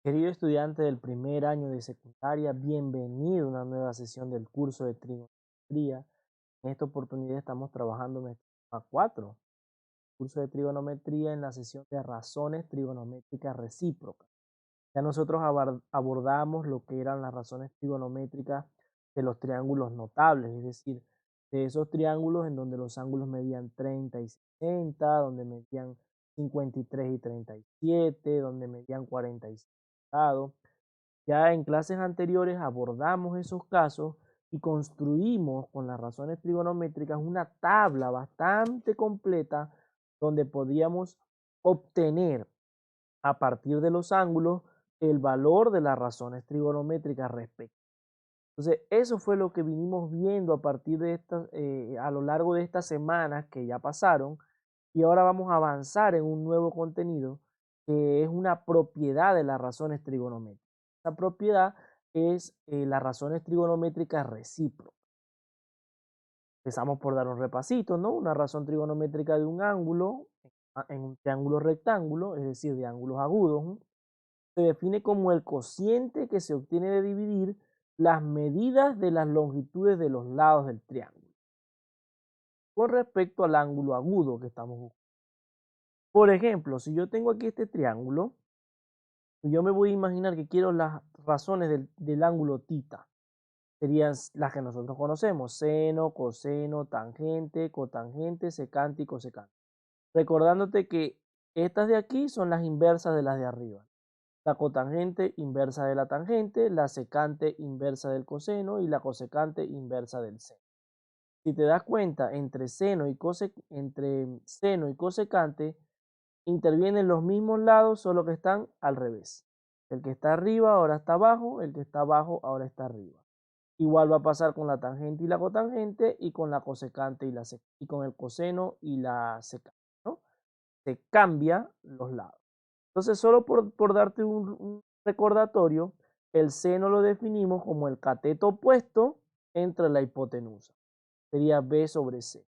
Querido estudiante del primer año de secundaria, bienvenido a una nueva sesión del curso de trigonometría. En esta oportunidad estamos trabajando en el tema 4, curso de trigonometría en la sesión de razones trigonométricas recíprocas. Ya nosotros abordamos lo que eran las razones trigonométricas de los triángulos notables, es decir, de esos triángulos en donde los ángulos medían 30 y 60, donde medían 53 y 37, donde medían 45 grados. Ya en clases anteriores abordamos esos casos y construimos con las razones trigonométricas una tabla bastante completa donde podíamos obtener a partir de los ángulos el valor de las razones trigonométricas respectivas. Entonces, eso fue lo que vinimos viendo a partir de a lo largo de estas semanas que ya pasaron, y ahora vamos a avanzar en un nuevo contenido que es una propiedad de las razones trigonométricas. Esta propiedad es las razones trigonométricas recíprocas. Empezamos por dar un repasito, ¿no? Una razón trigonométrica de un ángulo en un triángulo rectángulo, es decir, de ángulos agudos, ¿no? Se define como el cociente que se obtiene de dividir las medidas de las longitudes de los lados del triángulo con respecto al ángulo agudo que estamos buscando. Por ejemplo, si yo tengo aquí este triángulo, yo me voy a imaginar que quiero las razones del ángulo tita. Serían las que nosotros conocemos: seno, coseno, tangente, cotangente, secante y cosecante. Recordándote que estas de aquí son las inversas de las de arriba. La cotangente inversa de la tangente, la secante inversa del coseno y la cosecante inversa del seno. Si te das cuenta, entre seno y cosecante intervienen los mismos lados, solo que están al revés. El que está arriba ahora está abajo, el que está abajo ahora está arriba. Igual va a pasar con la tangente y la cotangente, y con la cosecante y con el coseno y la secante, ¿no? Se cambian los lados. Entonces, solo por darte un recordatorio, el seno lo definimos como el cateto opuesto entre la hipotenusa. Sería B sobre C.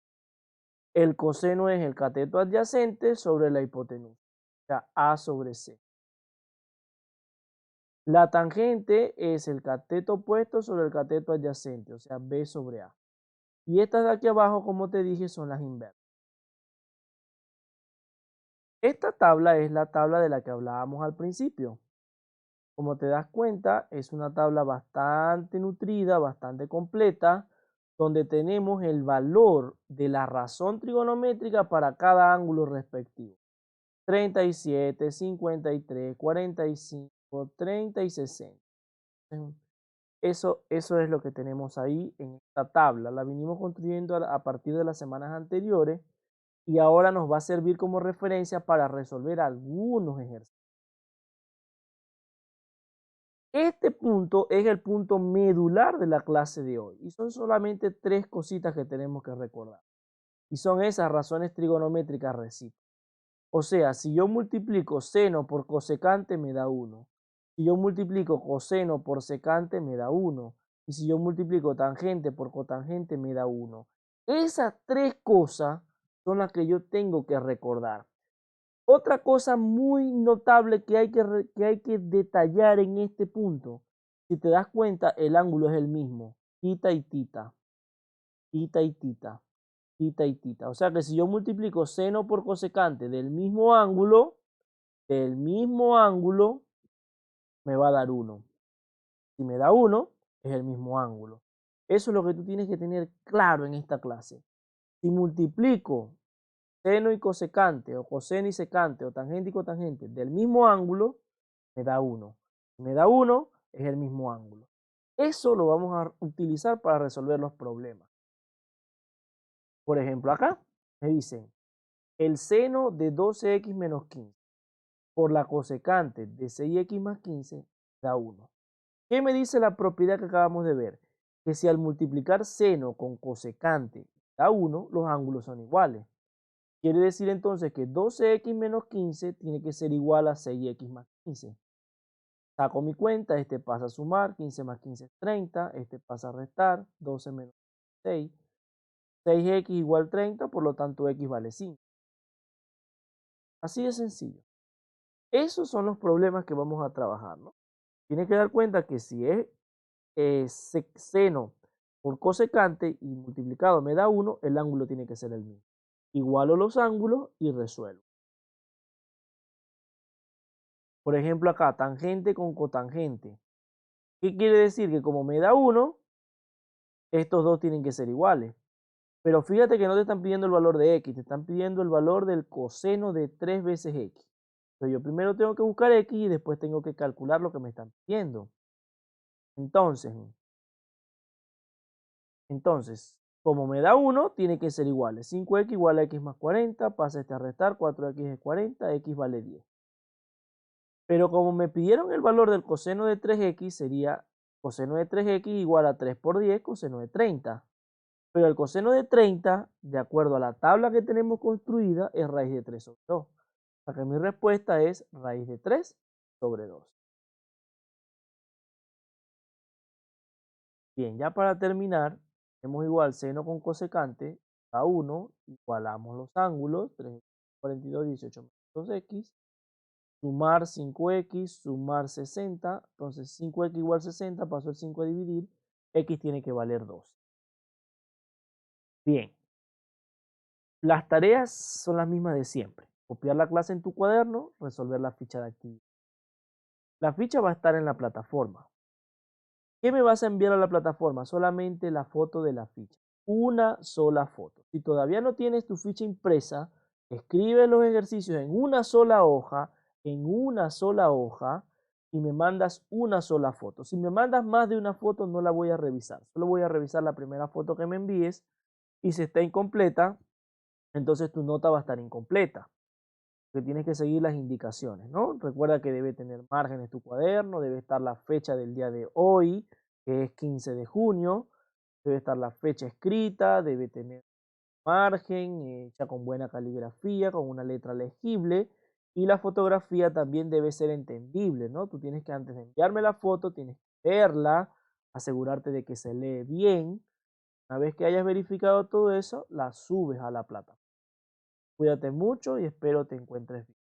El coseno es el cateto adyacente sobre la hipotenusa, o sea, A sobre C. La tangente es el cateto opuesto sobre el cateto adyacente, o sea, B sobre A. Y estas de aquí abajo, como te dije, son las inversas. Esta tabla es la tabla de la que hablábamos al principio. Como te das cuenta, es una tabla bastante nutrida, bastante completa, donde tenemos el valor de la razón trigonométrica para cada ángulo respectivo: 37, 53, 45, 30 y 60. Eso es lo que tenemos ahí en esta tabla. La vinimos construyendo a partir de las semanas anteriores y ahora nos va a servir como referencia para resolver algunos ejercicios. Este punto es el punto medular de la clase de hoy y son solamente tres cositas que tenemos que recordar. Y son esas razones trigonométricas recíprocas. O sea, si yo multiplico seno por cosecante me da 1. Si yo multiplico coseno por secante me da 1. Y si yo multiplico tangente por cotangente me da 1. Esas tres cosas son las que yo tengo que recordar. Otra cosa muy notable que hay que detallar en este punto: si te das cuenta, el ángulo es el mismo, tita y tita, tita y tita, tita y tita. O sea que si yo multiplico seno por cosecante del mismo ángulo, me va a dar 1. Si me da 1, es el mismo ángulo. Eso es lo que tú tienes que tener claro en esta clase. Si multiplico seno y cosecante, o coseno y secante, o tangente y cotangente del mismo ángulo, me da 1. Si me da 1, es el mismo ángulo. Eso lo vamos a utilizar para resolver los problemas. Por ejemplo, acá me dicen el seno de 12x menos 15 por la cosecante de 6x más 15 da 1. ¿Qué me dice la propiedad que acabamos de ver? Que si al multiplicar seno con cosecante da 1, los ángulos son iguales. Quiere decir entonces que 12x menos 15 tiene que ser igual a 6x más 15. Saco mi cuenta, este pasa a sumar, 15 más 15 es 30, este pasa a restar, 12 menos 6. 6x igual 30, por lo tanto x vale 5. Así de sencillo. Esos son los problemas que vamos a trabajar, ¿no? Tienes que dar cuenta que si es seno por cosecante y multiplicado me da 1, el ángulo tiene que ser el mismo. Igualo los ángulos y resuelvo. Por ejemplo acá, tangente con cotangente. ¿Qué quiere decir? Que como me da 1, estos dos tienen que ser iguales. Pero fíjate que no te están pidiendo el valor de x, te están pidiendo el valor del coseno de 3 veces x. Entonces yo primero tengo que buscar x y después tengo que calcular lo que me están pidiendo. Entonces, como me da 1, tiene que ser iguales. 5x igual a x más 40, pasa este a restar, 4x es 40, x vale 10. Pero como me pidieron el valor del coseno de 3x, sería coseno de 3x igual a 3 por 10, coseno de 30. Pero el coseno de 30, de acuerdo a la tabla que tenemos construida, es raíz de 3 sobre 2. O sea que mi respuesta es raíz de 3 sobre 2. Bien, ya para terminar, tenemos igual seno con cosecante, a 1, igualamos los ángulos, 3, 42, 18 menos 2x, sumar 5x, sumar 60, entonces 5x igual 60, paso el 5 a dividir, x tiene que valer 2. Bien, las tareas son las mismas de siempre. Copiar la clase en tu cuaderno, resolver la ficha de actividad. La ficha va a estar en la plataforma. ¿Qué me vas a enviar a la plataforma? Solamente la foto de la ficha. Una sola foto. Si todavía no tienes tu ficha impresa, escribe los ejercicios en una sola hoja, y me mandas una sola foto. Si me mandas más de una foto, no la voy a revisar. Solo voy a revisar la primera foto que me envíes y si está incompleta, entonces tu nota va a estar incompleta. Que tienes que seguir las indicaciones, ¿no? Recuerda que debe tener márgenes tu cuaderno, debe estar la fecha del día de hoy, que es 15 de junio, debe estar la fecha escrita, debe tener margen, hecha con buena caligrafía, con una letra legible, y la fotografía también debe ser entendible, ¿no? Tú tienes que, antes de enviarme la foto, tienes que verla, asegurarte de que se lee bien. Una vez que hayas verificado todo eso, la subes a la plataforma. Cuídate mucho y espero te encuentres bien.